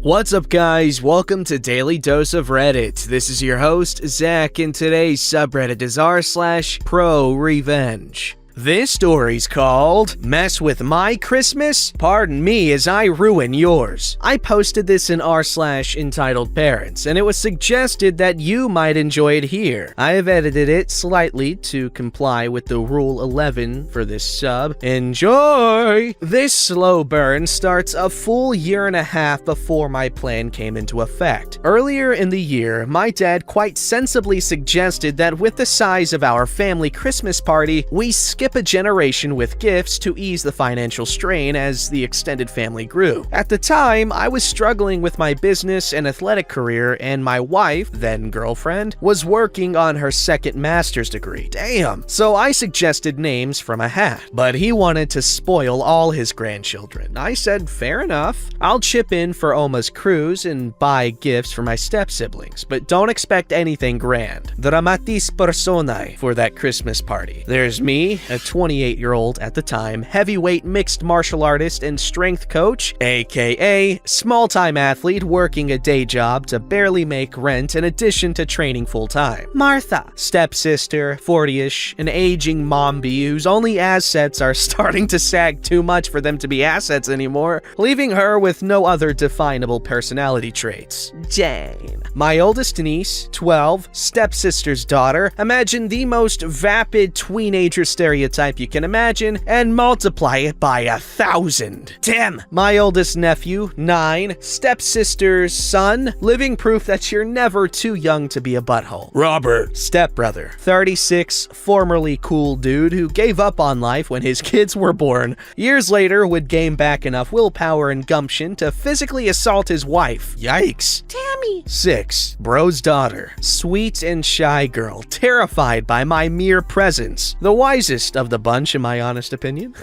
What's up, guys? Welcome to Daily Dose of Reddit. This is your host, Zach, and today's subreddit is r/ProRevenge. This story's called Mess With My Christmas? Pardon me as I ruin yours. I posted this in r/entitled parents, and it was suggested that you might enjoy it here. I have edited it slightly to comply with the Rule 11 for this sub. Enjoy! This slow burn starts a full year and a half before my plan came into effect. Earlier in the year, my dad quite sensibly suggested that with the size of our family Christmas party, we skip a generation with gifts to ease the financial strain as the extended family grew. At the time, I was struggling with my business and athletic career, and my wife, then girlfriend, was working on her second master's degree. Damn! So I suggested names from a hat, but he wanted to spoil all his grandchildren. I said, fair enough. I'll chip in for Oma's cruise and buy gifts for my step-siblings, but don't expect anything grand. Dramatis personae for that Christmas party. There's me, a 28-year-old at the time, heavyweight mixed martial artist and strength coach, aka small-time athlete working a day job to barely make rent in addition to training full-time. Martha, stepsister, 40-ish, an aging mombi whose only assets are starting to sag too much for them to be assets anymore, leaving her with no other definable personality traits. Jane, my oldest niece, 12, stepsister's daughter, imagine the most vapid teenager stereotype you can imagine, and multiply it by 1,000. Tim, my oldest nephew, 9, stepsister's son, living proof that you're never too young to be a butthole. Robert, stepbrother, 36, formerly cool dude who gave up on life when his kids were born. Years later would gain back enough willpower and gumption to physically assault his wife. Yikes. Tammy, 6, bro's daughter, sweet and shy girl, terrified by my mere presence. The wisest of the bunch, in my honest opinion.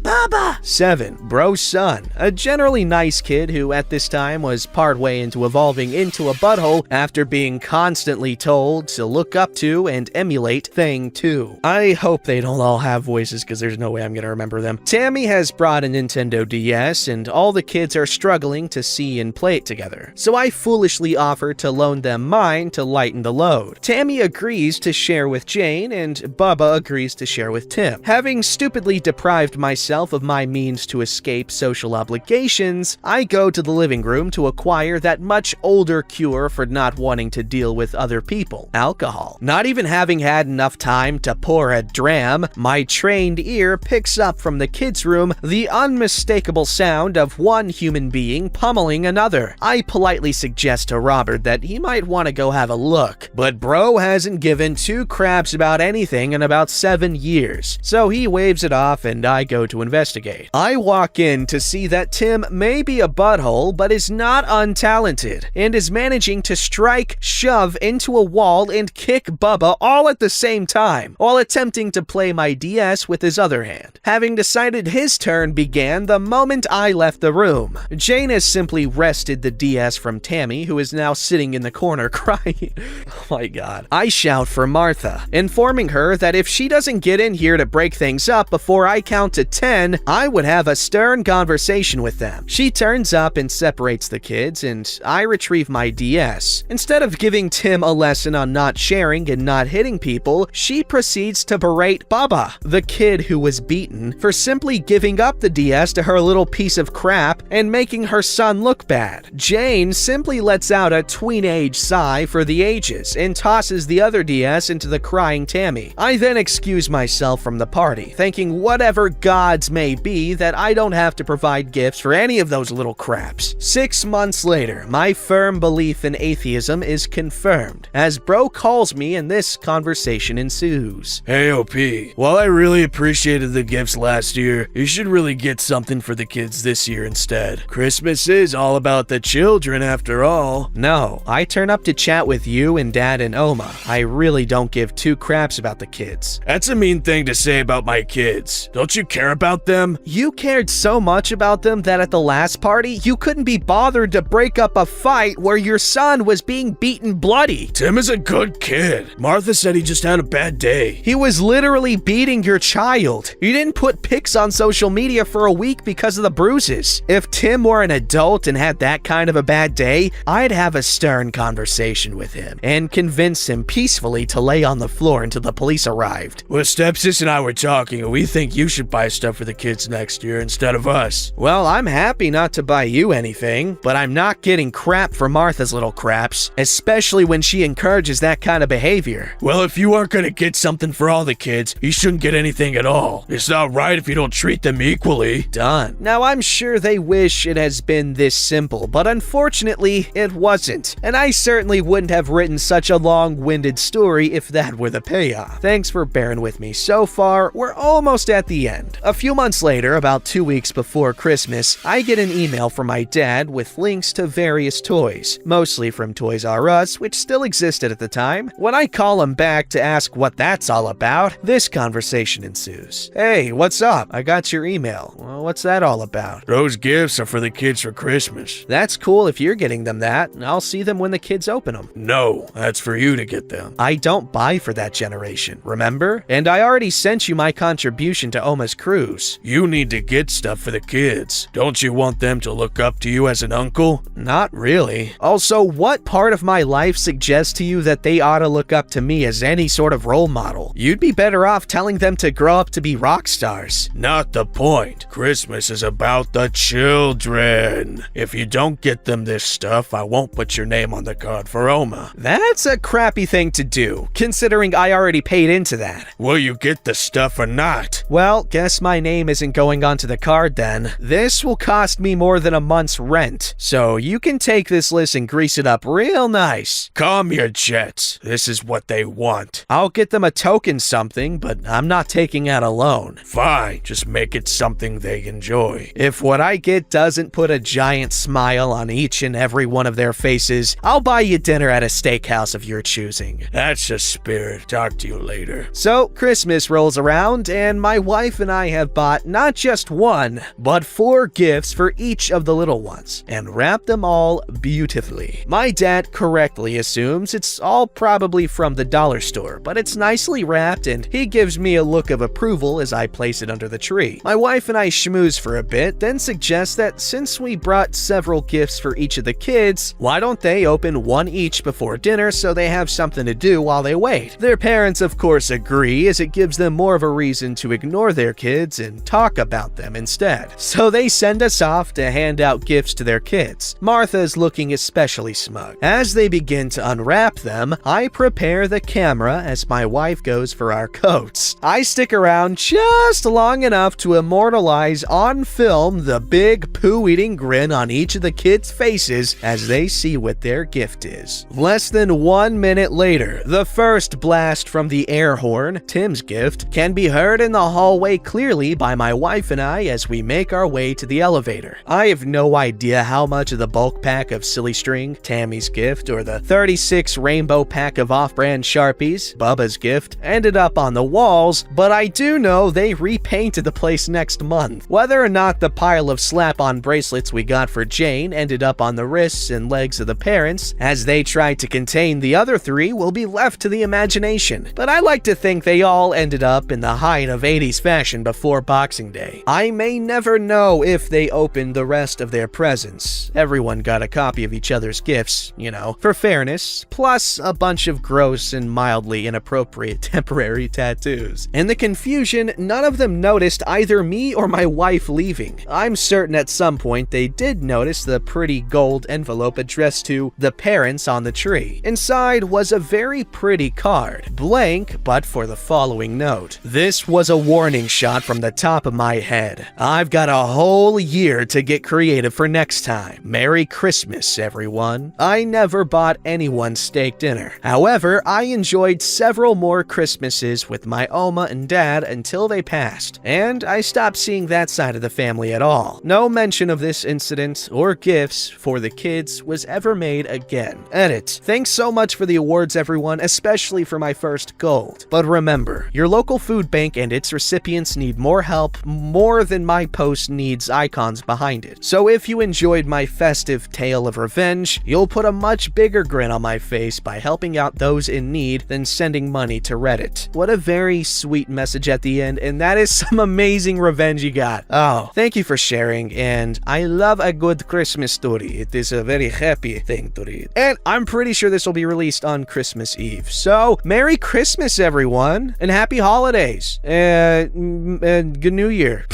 Baba! 7, bro's son, a generally nice kid who at this time was partway into evolving into a butthole after being constantly told to look up to and emulate Thing 2. I hope they don't all have voices because there's no way I'm gonna remember them. Tammy has brought a Nintendo DS and all the kids are struggling to see and play it together, so I foolishly offer to loan them mine to lighten the load. Tammy agrees to share with Jane and Bubba agrees to share with Tim. Having stupidly deprived myself of my means to escape social obligations, I go to the living room to acquire that much older cure for not wanting to deal with other people: alcohol. Not even having had enough time to pour a dram, my trained ear picks up from the kids' room the unmistakable sound of one human being pummeling another. I politely suggest to Robert that he might want to go have a look, but bro hasn't given two craps about anything in about 7 years, so he waves it off and I go to investigate. I walk in to see that Tim may be a butthole, but is not untalented, and is managing to strike, shove into a wall, and kick Bubba all at the same time, while attempting to play my DS with his other hand. Having decided his turn began the moment I left the room. Jane has simply wrested the DS from Tammy, who is now sitting in the corner crying. Oh my god. I shout for Martha, informing her that if she doesn't get in here to break things up before I count to 10, I would have a stern conversation with them. She turns up and separates the kids, and I retrieve my DS. Instead of giving Tim a lesson on not sharing and not hitting people, she proceeds to berate Baba, the kid who was beaten, for simply giving up the DS to her little piece of crap and making her son look bad. Jane simply lets out a tween-age sigh for the ages and tosses the other DS into the crying Tammy. I then excuse myself from the party, thanking whatever gods may be that I don't have to provide gifts for any of those little craps. 6 months later, my firm belief in atheism is confirmed, as bro calls me and this conversation ensues. Hey OP, while I really appreciated the gifts last year, you should really get something for the kids this year instead. Christmas is all about the children after all. No, I turn up to chat with you and Dad and Oma. I really don't give two craps about the kids. That's a mean thing anything to say about my kids. Don't you care about them? You cared so much about them that at the last party, you couldn't be bothered to break up a fight where your son was being beaten bloody. Tim is a good kid. Martha said he just had a bad day. He was literally beating your child. You didn't put pics on social media for a week because of the bruises. If Tim were an adult and had that kind of a bad day, I'd have a stern conversation with him and convince him peacefully to lay on the floor until the police arrived. Well, stepsis and I were talking, and we think you should buy stuff for the kids next year instead of us. Well, I'm happy not to buy you anything, but I'm not getting crap for Martha's little craps, especially when she encourages that kind of behavior. Well, if you aren't gonna get something for all the kids, you shouldn't get anything at all. It's not right if you don't treat them equally. Done. Now, I'm sure they wish it has been this simple, but unfortunately, it wasn't. And I certainly wouldn't have written such a long-winded story if that were the payoff. Thanks for bearing with me so far. We're almost at the end. A few months later, about 2 weeks before Christmas, I get an email from my dad with links to various toys, mostly from Toys R Us, which still existed at the time. When I call him back to ask what that's all about, this conversation ensues. Hey, what's up? I got your email. Well, what's that all about? Those gifts are for the kids for Christmas. That's cool if you're getting them that. I'll see them when the kids open them. No, that's for you to get them. I don't buy for that generation, remember? And I already sent you my contribution to Oma's cruise. You need to get stuff for the kids. Don't you want them to look up to you as an uncle? Not really. Also, what part of my life suggests to you that they ought to look up to me as any sort of role model? You'd be better off telling them to grow up to be rock stars. Not the point. Christmas is about the children. If you don't get them this stuff, I won't put your name on the card for Oma. That's a crappy thing to do, considering I already paid into that. Will you get the stuff or not? Well, guess my name isn't going onto the card then. This will cost me more than a month's rent, so you can take this list and grease it up real nice. Calm your jets. This is what they want. I'll get them a token something, but I'm not taking out a loan. Fine, just make it something they enjoy. If what I get doesn't put a giant smile on each and every one of their faces, I'll buy you dinner at a steakhouse of your choosing. That's the spirit. Talk to you later. So, Christmas rolls around, and my wife and I have bought not just one, but 4 gifts for each of the little ones, and wrapped them all beautifully. My dad correctly assumes it's all probably from the dollar store, but it's nicely wrapped, and he gives me a look of approval as I place it under the tree. My wife and I schmooze for a bit, then suggest that since we brought several gifts for each of the kids, why don't they open one each before dinner so they have something to do while they wait? Their parents, of course, agree, as it gives them more of a reason to ignore their kids and talk about them instead. So they send us off to hand out gifts to their kids. Martha's looking especially smug. As they begin to unwrap them, I prepare the camera as my wife goes for our coats. I stick around just long enough to immortalize on film the big poo-eating grin on each of the kids' faces as they see what their gift is. Less than 1 minute later, the first blast from the air horn, Tim's gift, can be heard in the hallway clearly by my wife and I as we make our way to the elevator. I have no idea how much of the bulk pack of silly string, Tammy's gift, or the 36 rainbow pack of off-brand Sharpies, Bubba's gift, ended up on the walls, but I do know they repainted the place next month. Whether or not the pile of slap-on bracelets we got for Jane ended up on the wrists and legs of the parents, as they tried to contain the other 3, will be left to the imagination. But I like to think they all ended up in the height of 80s fashion before Boxing Day. I may never know if they opened the rest of their presents. Everyone got a copy of each other's gifts, you know, for fairness, plus a bunch of gross and mildly inappropriate temporary tattoos. In the confusion, none of them noticed either me or my wife leaving. I'm certain at some point they did notice the pretty gold envelope addressed to the parents on the tree. Inside was a very pretty card, blank but for the following note. This was a warning shot from the top of my head. I've got a whole year to get creative for next time. Merry Christmas, everyone. I never bought anyone steak dinner. However, I enjoyed several more Christmases with my Oma and Dad until they passed, and I stopped seeing that side of the family at all. No mention of this incident or gifts for the kids was ever made again. Edit. Thanks so much for the awards, everyone, especially for my first gold. But remember, your local food bank and its recipients need more help more than my post needs icons behind it. So if you enjoyed my festive tale of revenge, you'll put a much bigger grin on my face by helping out those in need than sending money to Reddit. What a very sweet message at the end, and that is some amazing revenge you got. Oh, thank you for sharing, and I love a good Christmas story. It is a very happy thing to read. And I'm pretty sure this will be released on Christmas Eve. So, Merry Christmas, everyone, and Happy Holidays, and Good New Year.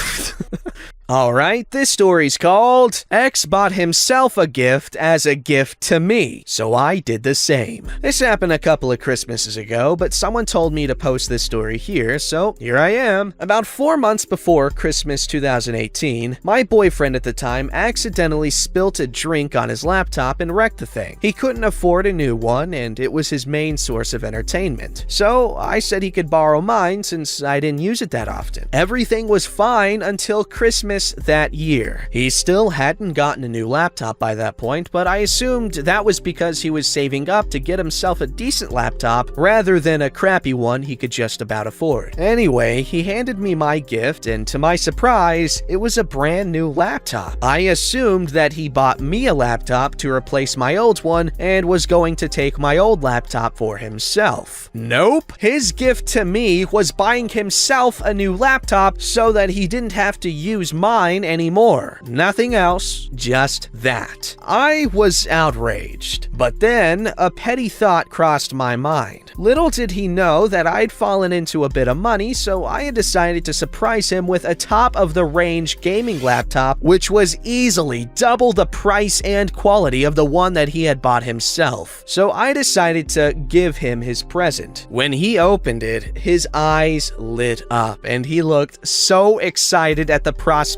Alright, this story's called X Bought Himself a Gift as a Gift to Me, so I did the same. This happened a couple of Christmases ago, but someone told me to post this story here, so here I am. About 4 months before Christmas 2018, my boyfriend at the time accidentally spilt a drink on his laptop and wrecked the thing. He couldn't afford a new one, and it was his main source of entertainment. So I said he could borrow mine since I didn't use it that often. Everything was fine until Christmas that year. He still hadn't gotten a new laptop by that point, but I assumed that was because he was saving up to get himself a decent laptop rather than a crappy one he could just about afford. Anyway, he handed me my gift, and to my surprise, it was a brand new laptop. I assumed that he bought me a laptop to replace my old one and was going to take my old laptop for himself. Nope. His gift to me was buying himself a new laptop so that he didn't have to use mine anymore. Nothing else, just that. I was outraged, but then a petty thought crossed my mind. Little did he know that I'd fallen into a bit of money, so I had decided to surprise him with a top-of-the-range gaming laptop, which was easily double the price and quality of the one that he had bought himself. So I decided to give him his present. When he opened it, his eyes lit up, and he looked so excited at the prospect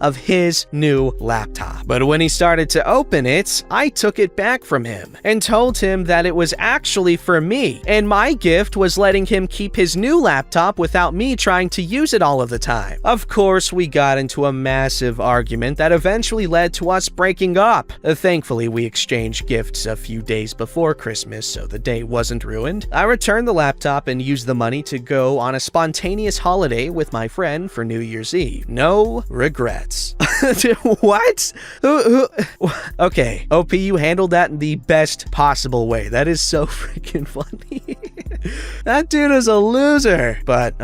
of his new laptop. But when he started to open it, I took it back from him and told him that it was actually for me, and my gift was letting him keep his new laptop without me trying to use it all of the time. Of course, we got into a massive argument that eventually led to us breaking up. Thankfully, we exchanged gifts a few days before Christmas, so the day wasn't ruined. I returned the laptop and used the money to go on a spontaneous holiday with my friend for New Year's Eve. No regrets. What? Okay, OP, you handled that in the best possible way. That is so freaking funny. That dude is a loser. But,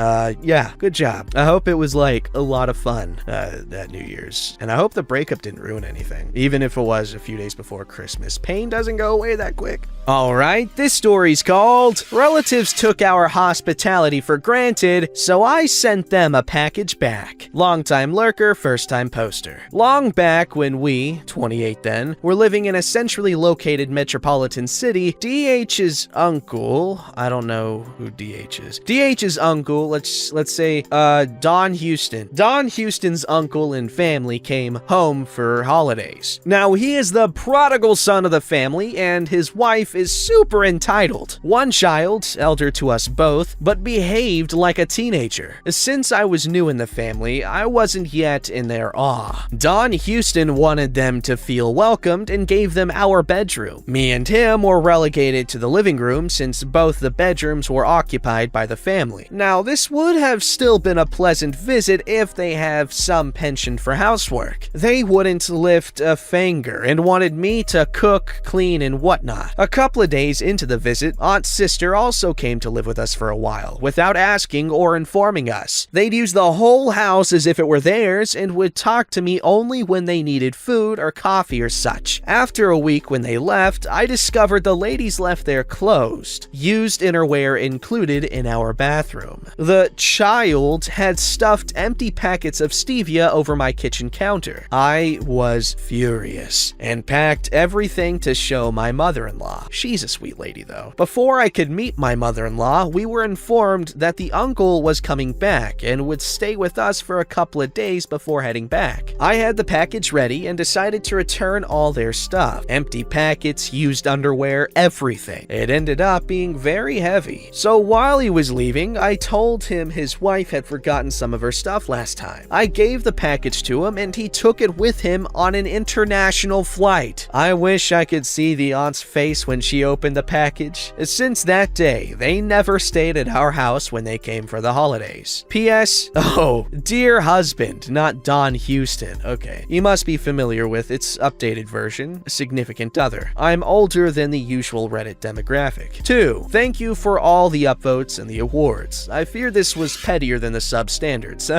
yeah, good job. I hope it was, like, a lot of fun, that New Year's. And I hope the breakup didn't ruin anything, even if it was a few days before Christmas. Pain doesn't go away that quick. Alright, this story's called Relatives Took Our Hospitality for Granted, so I sent them a package back. Longtime lurker, first-time poster. Long back when we, 28 then, were living in a centrally located metropolitan city, DH's uncle, I don't know who DH is. DH's uncle, let's say, Don Houston. Don Houston's uncle and family came home for holidays. Now, he is the prodigal son of the family, and his wife is super entitled. One child, elder to us both, but behaved like a teenager. Since I was new in the family, I wasn't yet in their awe. Don Houston wanted them to feel welcomed and gave them our bedroom. Me and him were relegated to the living room since both the bedrooms were occupied by the family. Now, this would have still been a pleasant visit if they have some penchant for housework. They wouldn't lift a finger and wanted me to cook, clean, and whatnot. A couple of days into the visit, Aunt's sister also came to live with us for a while, without asking or informing us. They'd use the whole house as if it were theirs and would talk to me only when they needed food or coffee or such. After a week when they left, I discovered the ladies left their closed, used innerwear included in our bathroom. The child had stuffed empty packets of stevia over my kitchen counter. I was furious and packed everything to show my mother-in-law. She's a sweet lady though. Before I could meet my mother-in-law, we were informed that the uncle was coming back and would stay with us for a couple of days before heading back. I had the package ready and decided to return all their stuff. Empty packets, used underwear, everything. It ended up being very heavy heavy. So while he was leaving, I told him his wife had forgotten some of her stuff last time. I gave the package to him and he took it with him on an international flight. I wish I could see the aunt's face when she opened the package. Since that day, they never stayed at our house when they came for the holidays. P.S. Oh, dear husband, not Don Houston. Okay. You must be familiar with its updated version, significant other. I'm older than the usual Reddit demographic. 2. Thank you for all the upvotes and the awards. I fear this was pettier than the substandards.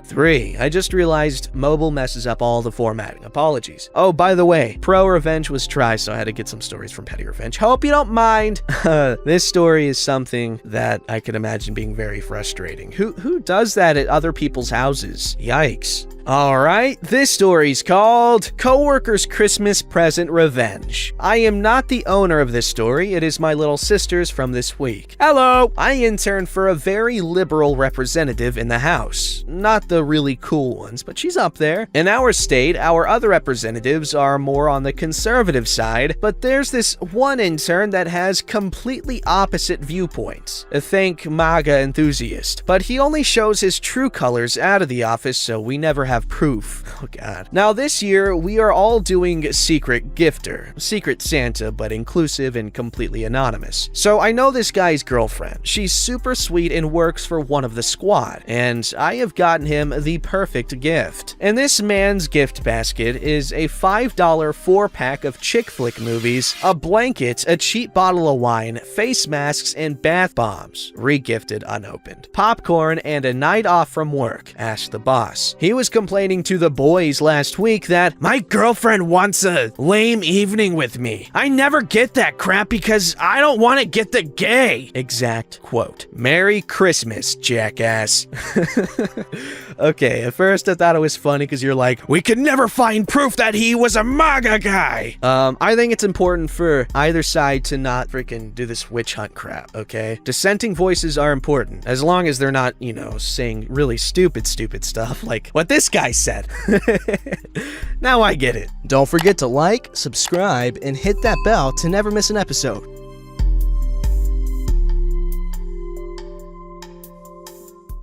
3. I just realized mobile messes up all the formatting. Apologies. Oh, by the way, ProRevenge was dry, so I had to get some stories from Petty Revenge. Hope you don't mind. This story is something that I could imagine being very frustrating. Who does that at other people's houses? Yikes. Alright, this story's called Coworker's Christmas Present Revenge. I am not the owner of this story, it is my little sister's from this week. Hello! I intern for a very liberal representative in the House. Not the really cool ones, but she's up there. In our state, our other representatives are more on the conservative side, but there's this one intern that has completely opposite viewpoints. Think MAGA enthusiast. But he only shows his true colors out of the office, so we never have proof. Oh god. Now this year, we are all doing Secret Gifter. Secret Santa, but inclusive and completely anonymous. So I know this guy's girlfriend. She's super sweet and works for one of the squad, and I have gotten him the perfect gift. And this man's gift basket is a $5 4-pack of chick flick movies, a blanket, a cheap bottle of wine, face masks, and bath bombs, re-gifted unopened, popcorn, and a night off from work. Asked the boss. He was complaining to the boys last week that my girlfriend wants a lame evening with me. I never get that crap because I don't want to get the gay. Exact quote. Merry Christmas, jackass. Okay, at first I thought it was funny because you're like, we could never find proof that he was a MAGA guy. I think it's important for either side to not freaking do this witch hunt crap, okay? Dissenting voices are important, as long as they're not, you know, saying really stupid stuff like what this guy said. Now I get it. Don't forget to like, subscribe, and hit that bell to never miss an episode.